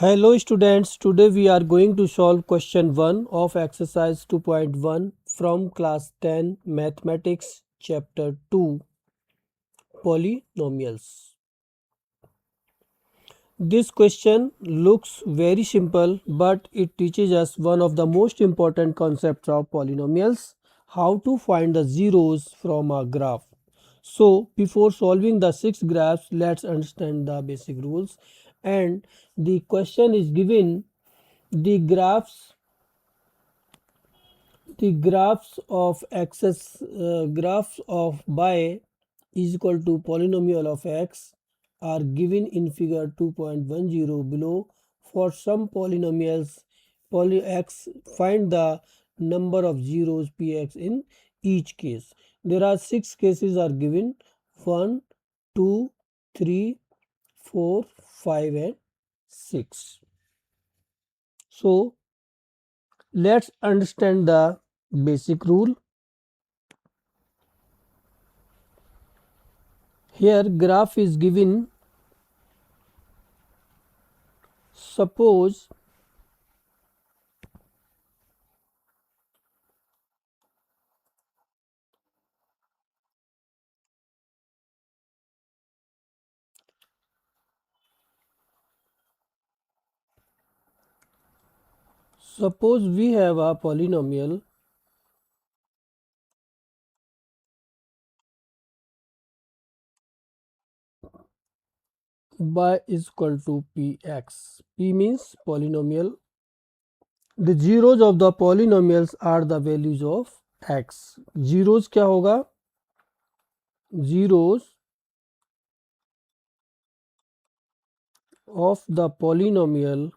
Hello students, today we are going to solve question 1 of exercise 2.1 from class 10 mathematics chapter 2 polynomials. This question looks very simple but it teaches us one of the most important concepts of polynomials, how to find the zeros from a graph. So before solving the 6 graphs, let's understand the basic rules. And the question is given the graphs of graphs of y is equal to polynomial of x are given in figure 2.10 below. For some polynomials x, find the number of zeros px in each case. There are 6 cases are given: 1, 2, 3, 4, 5 and 6. So let's understand the basic rule. Here graph is given. Suppose we have a polynomial y is equal to px. P means polynomial. The zeros of the polynomials are the values of x. Zeros क्या होगा? Zeros of the polynomial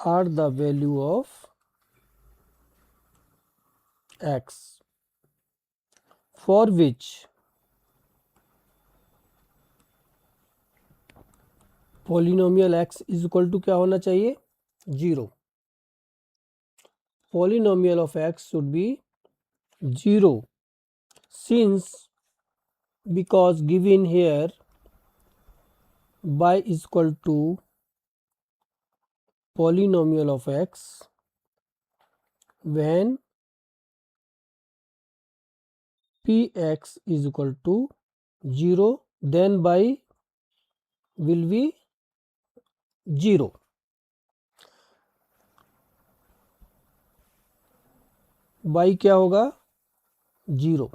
are the value of x, for which polynomial x is equal to क्या होना चाहिए? 0. Polynomial of x should be 0, since because given here y is equal to polynomial of x when px is equal to 0, then y will be 0. y क्या होगा? 0.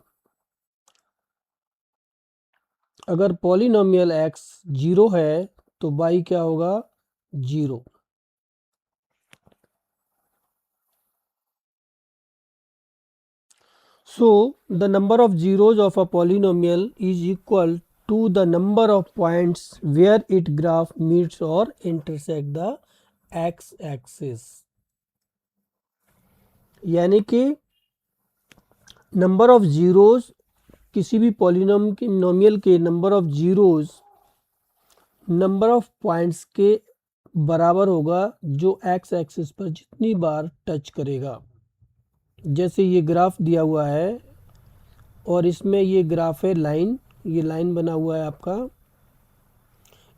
अगर polynomial x 0 है तो y क्या होगा? 0. So the number of zeros of a polynomial is equal to the number of points where its graph meets or intersect the x axis. यानी कि number of zeros किसी भी पॉलिनोमियल के number of zeros number of points के बराबर होगा जो x axis पर जितनी बार टच करेगा. जैसे ये ग्राफ दिया हुआ है और इसमें ये ग्राफ है लाइन, ये लाइन बना हुआ है आपका,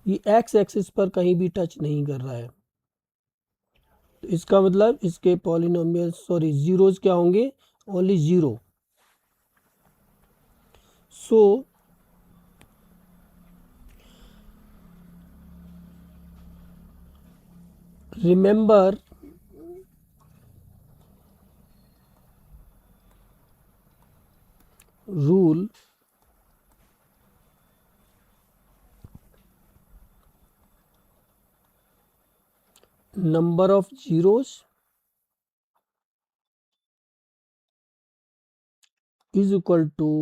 ये एक्स एक्सिस पर कहीं भी टच नहीं कर रहा है. तो इसका मतलब इसके पॉलिनोमियल जीरोस क्या होंगे? Only 0. So remember rule number of zeros is equal to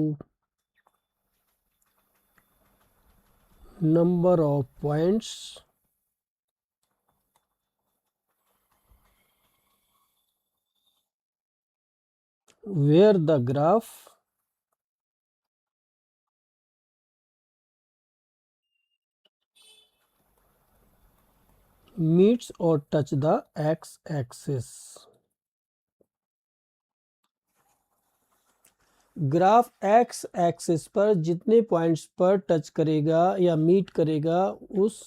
number of points where the graph meets or touch the x-axis. Graph x axis पर जितने पॉइंट्स पर टच करेगा या मीट करेगा उस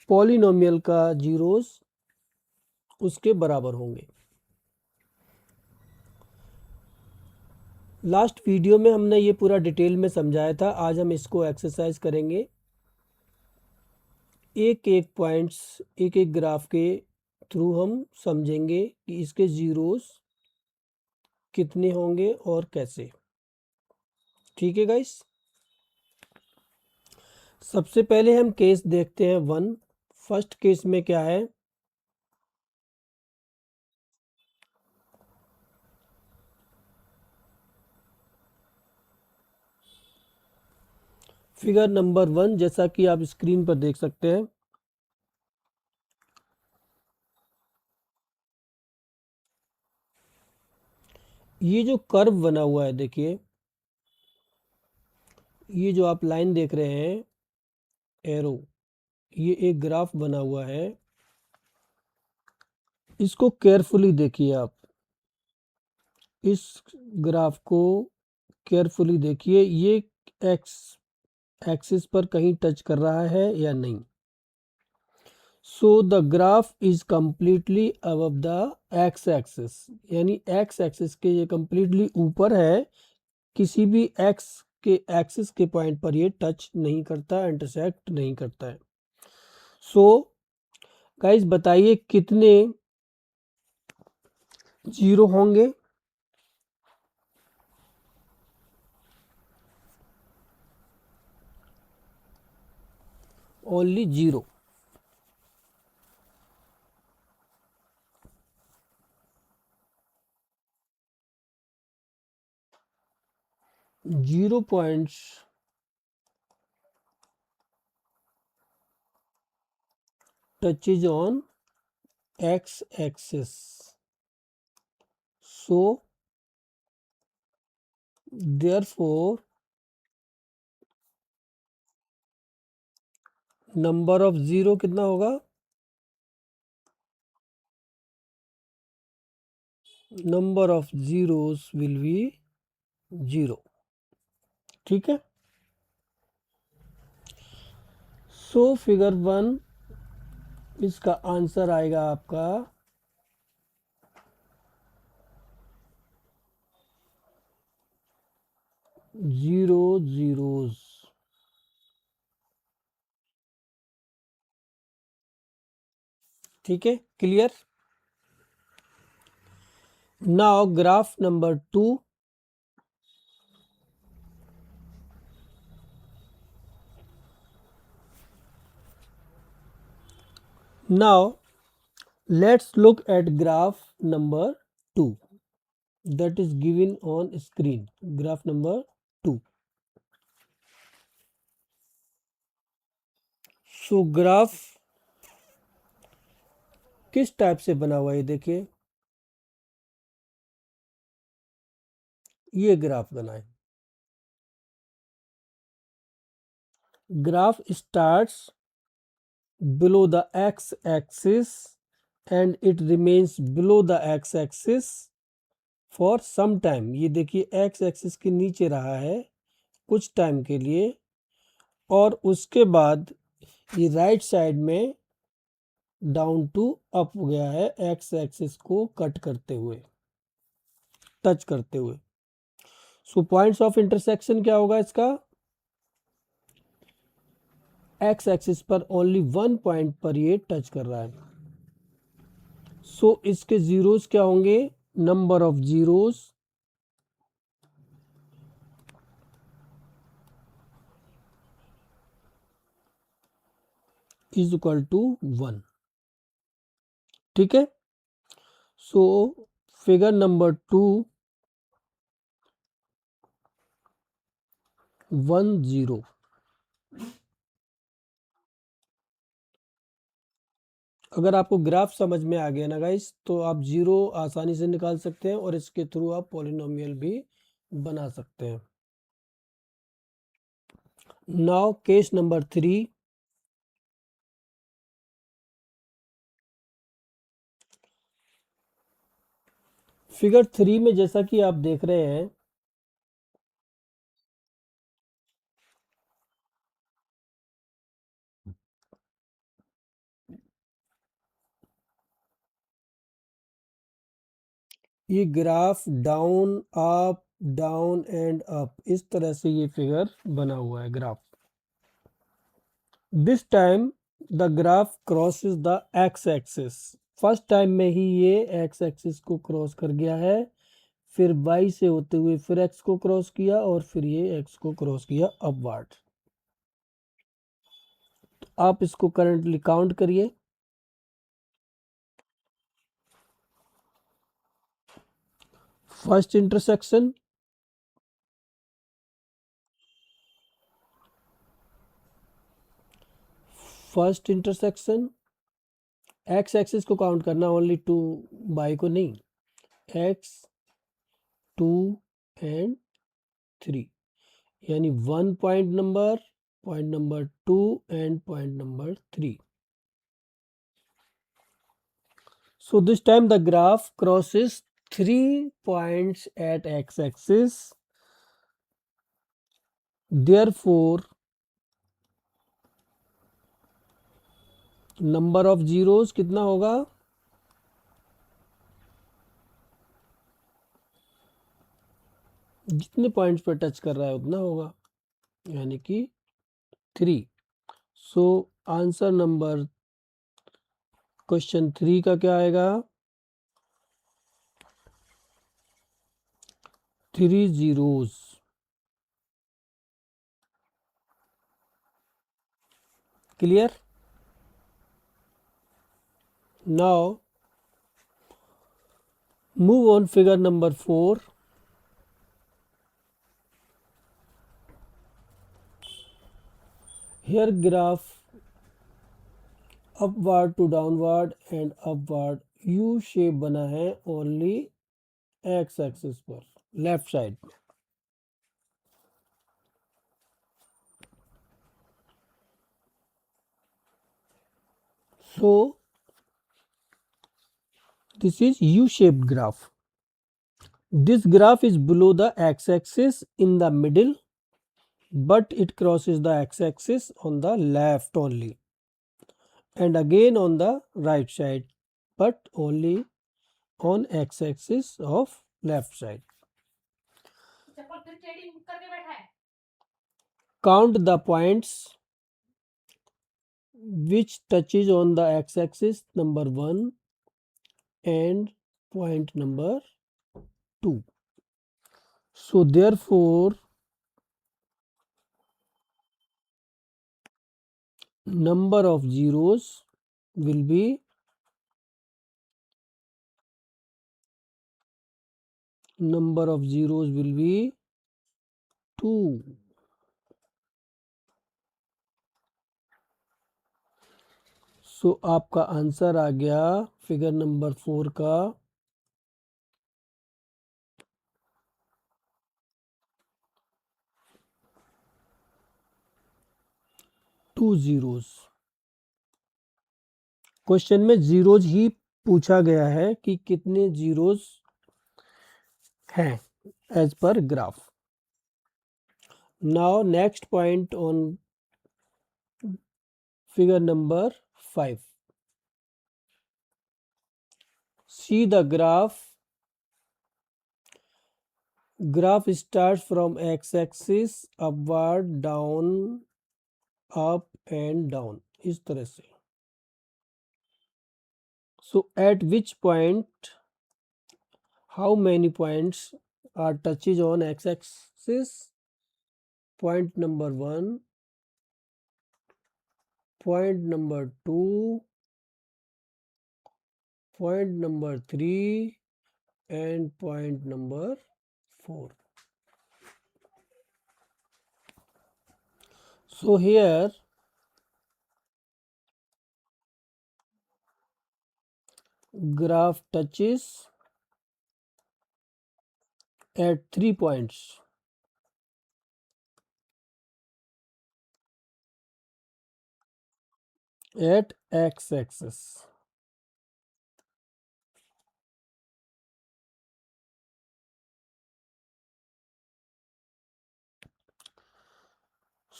पॉलिनोमियल का जीरोस उसके बराबर होंगे। लास्ट वीडियो में हमने ये पूरा डिटेल में समझाया था, आज हम इसको एक्सरसाइज करेंगे। एक एक पॉइंट्स एक एक ग्राफ के थ्रू हम समझेंगे कि इसके जीरोस कितने होंगे और कैसे। ठीक है गाइस, सबसे पहले हम केस देखते हैं 1। फर्स्ट केस में क्या है, फिगर नंबर 1 जैसा कि आप स्क्रीन पर देख सकते हैं। ये जो कर्व बना हुआ है, देखिए ये जो आप लाइन देख रहे हैं एरो, ये एक ग्राफ बना हुआ है। इसको केयरफुली देखिए, आप इस ग्राफ को केयरफुली देखिए, ये एक्स एक्सिस पर कहीं टच कर रहा है या नहीं। So the graph is completely above the x axis, यानी एक्स एक्सिस के ये कंप्लीटली ऊपर है, किसी भी एक्स के एक्सिस के पॉइंट पर ये टच नहीं करता, इंटरसेक्ट नहीं करता है। सो गाइस बताइए कितने जीरो होंगे। Only zero. Zero points touches on x axis, so therefore number of zero कितना होगा, number of zeros will be zero. ठीक है, सो फिगर 1 इसका आंसर आएगा आपका 0 जीरोस। ठीक है, clear. Now graph number 2। Now let's look at graph number 2 that is given on screen. Graph number 2. So graph किस टाइप से बना हुआ है, देखिए ये ग्राफ बना है। Graph starts below the x axis and it remains below the x axis for some time। ये देखिए x एक्सिस के नीचे रहा है कुछ टाइम के लिए, और उसके बाद ये राइट साइड में डाउन टू अप हो गया है, एक्स एक्सिस को कट करते हुए, टच करते हुए। सो पॉइंट्स ऑफ इंटरसेक्शन क्या होगा इसका, एक्स एक्सिस पर ओनली वन पॉइंट पर ये टच कर रहा है। सो इसके जीरोस क्या होंगे, number of zeros is equal to 1। ठीक है, सो फिगर नंबर 2 1 0। अगर आपको ग्राफ समझ में आ गया ना गाइस, तो आप जीरो आसानी से निकाल सकते हैं और इसके थ्रू आप पॉलिनोमियल भी बना सकते हैं। Now case number 3। फिगर 3 में जैसा कि आप देख रहे हैं, ये ग्राफ डाउन एंड अप, इस तरह से ये फिगर बना हुआ है graph. This time the graph crosses the x axis. First time में ही ये एक्स एक्सिस को क्रॉस कर गया है, फिर वाई से होते हुए फिर एक्स को क्रॉस किया और फिर ये एक्स को क्रॉस किया अपवर्ड। तो आप इसको करंटली काउंट करिए। फर्स्ट इंटरसेक्शन, एक्स एक्सिस को काउंट करना, ओनली टू, बाई को नहीं। एक्स, 2 एंड 3, यानी 1 point number 2 and point number 3. So this time the graph crosses 3 points at x-axis. Therefore, number of zeros कितना होगा? जितने पॉइंट्स पर टच कर रहा है उतना होगा, यानी कि 3. सो आंसर नंबर क्वेश्चन 3 का क्या आएगा? 3 zeros. Clear? Now move on figure number 4. Here graph upward to downward and upward U shape बना है only x एक्सिस पर, लेफ्ट साइड में. So this is U-shaped graph. This graph is below the x-axis in the middle, but it crosses the x-axis on the left only, and again on the right side, but only on x-axis of left side. Count the points which touches on the x-axis, number 1 and point number 2. So therefore number of zeros will be 2. सो आपका answer आ गया figure number 4 का 2 zeros. Question में zeros ही पूछा गया है कि कितने जीरोज हैं as per graph. Now next point on figure number 5. See the graph starts from x axis upward down up and down, इस तरह से. So at which point, how many points are touches on x axis? Point number 1, point number 2, point number 3 and point number 4. So here graph touches at 3 points at x axis.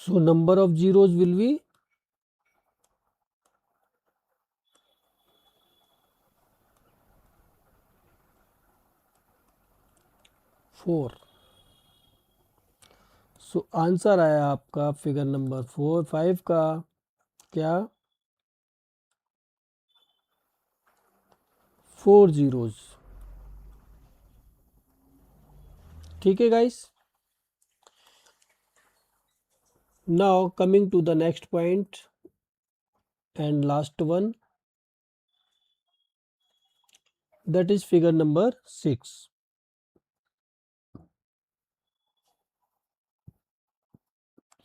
So number of zeros will be 4. So answer आया आपका figure number 5 का क्या 4 zeros. ठीक है guys. Now coming to the next point and last one, that is figure number 6.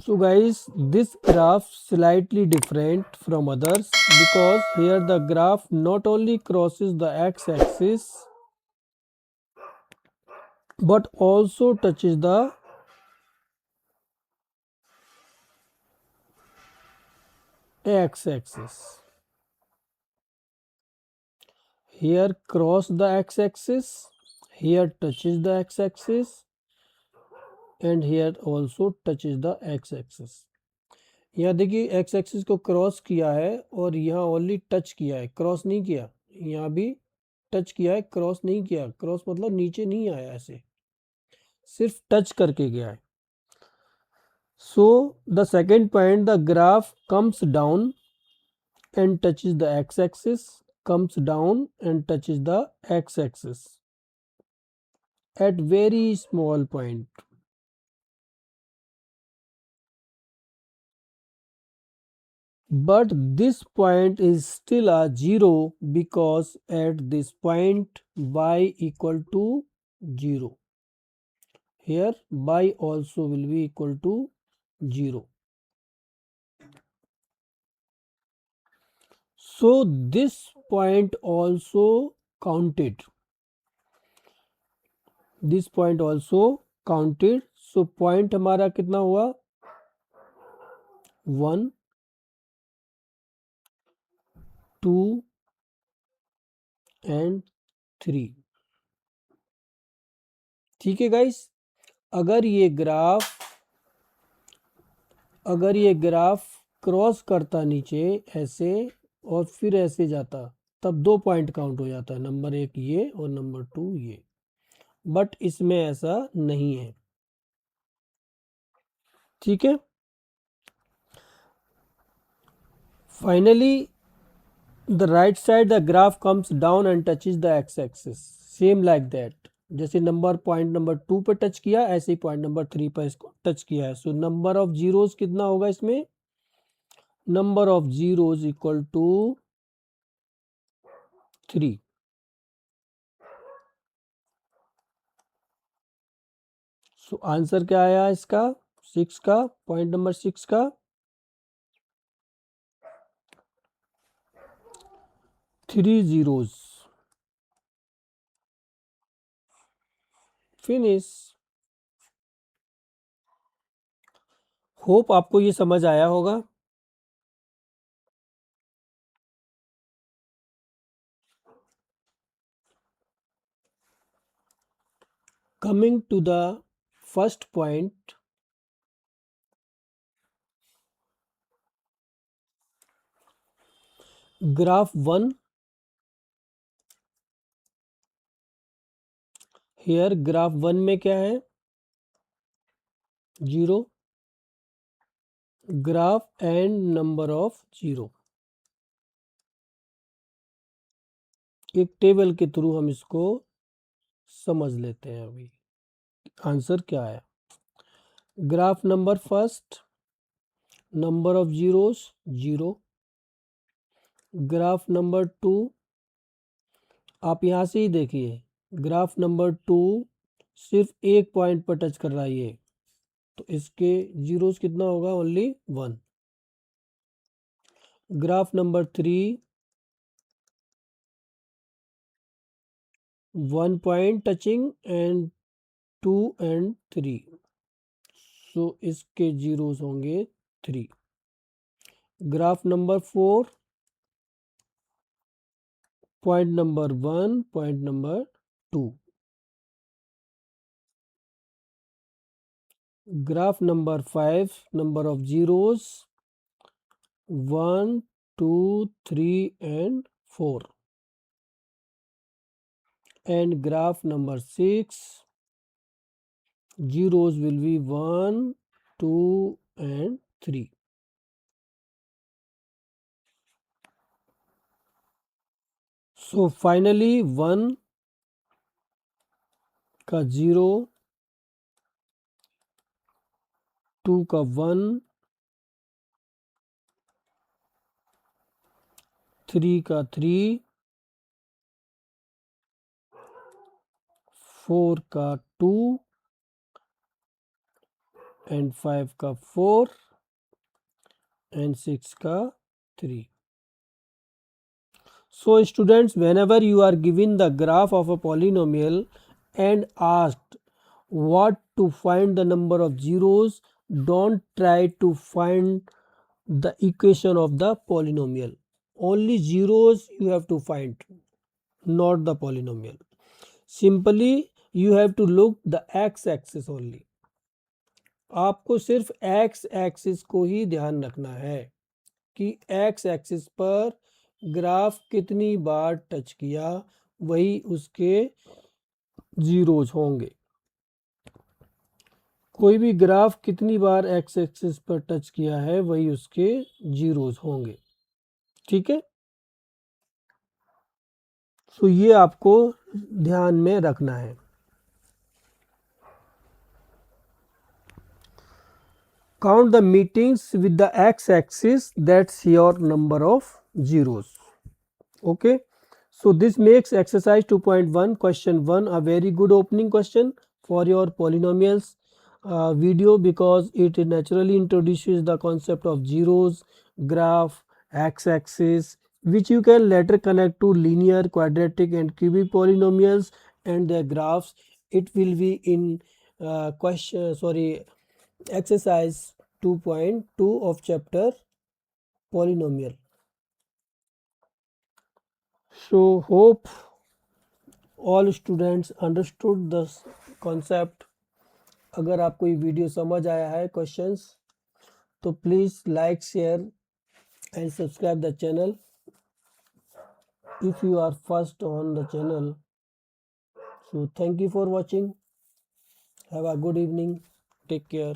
So guys, this graph slightly different from others because here the graph not only crosses the x-axis but also touches the x-axis. Here cross the x-axis, here touches the x-axis and here also touches the x-axis. यहाँ देखिए x axis को cross किया है और यहाँ only touch किया है, cross नहीं किया. यहाँ भी टच किया है, क्रॉस नहीं किया. क्रॉस मतलब नीचे नहीं आया, ऐसे सिर्फ टच करके गया है. So the second point, the graph comes down and touches the x-axis, comes down and touches the x-axis at very small point. But this point is still a 0 because at this point y equal to 0. Here y also will be equal to 0. So this point also counted. This point also counted. So point हमारा कितना हुआ 1 2 and 3. ठीक है guys. अगर ये graph cross करता नीचे ऐसे और फिर ऐसे जाता तब 2 पॉइंट काउंट हो जाता है, नंबर 1 ये और नंबर 2 ये. बट इसमें ऐसा नहीं है. ठीक है. Finally the right side the graph comes down and touches the x axis, same like that. जैसे पॉइंट नंबर 2 पे टच किया ऐसे ही पॉइंट नंबर 3 पर इसको टच किया है. सो नंबर ऑफ जीरोस कितना होगा इसमें, number of zeros equal to 3. So answer क्या आया इसका 6 का, पॉइंट नंबर 6 का 3 zeros. फिनिश. होप आपको ये समझ आया होगा. Coming to the first point, graph 1. Here graph 1 में क्या है 0. Graph and number of 0. एक टेबल के थ्रू हम इसको समझ लेते हैं. अभी आंसर क्या है. Graph number first, number of zeros 0. Graph number 2, आप यहाँ से ही देखिए ग्राफ नंबर 2 सिर्फ एक पॉइंट पर टच कर रहा है ये, तो इसके जीरोस कितना होगा only 1. Graph number 3 1 point touching and 2 and 3, सो इसके जीरोस होंगे 3. Graph number 4 point number 1 point number 2. Graph number 5, number of zeros 1, 2, 3 and 4. And graph number 6, zeros will be 1, 2 and 3. So finally 1 का 0, 2 का 1, 3 का 3, 4 का 2 and 5 का 4 and 6 का 3. So students, whenever you are given the graph of a polynomial and asked what to find the number of zeros, don't try to find the equation of the polynomial. Only zeros you have to find, not the polynomial. Simply you have to look the x axis only. आपको सिर्फ x axis को ही ध्यान रखना है कि x axis पर graph कितनी बार touch किया, वही उसके जीरोज होंगे। कोई भी ग्राफ कितनी बार x एक्सिस पर टच किया है, वही उसके जीरोज होंगे। ठीक है, तो ये आपको ध्यान में रखना है। Count the meetings with the x axis, that's your number of zeros. Okay, so this makes exercise 2.1 question 1 a very good opening question for your polynomials video, because it naturally introduces the concept of zeros, graph, x-axis, which you can later connect to linear, quadratic and cubic polynomials and their graphs. It will be in exercise 2.2 of chapter polynomial. So hope all students understood this concept. अगर आपको ये video समझ आया है questions, तो please like, share and subscribe the channel if you are first on the channel. So thank you for watching. Have a good evening. Take care.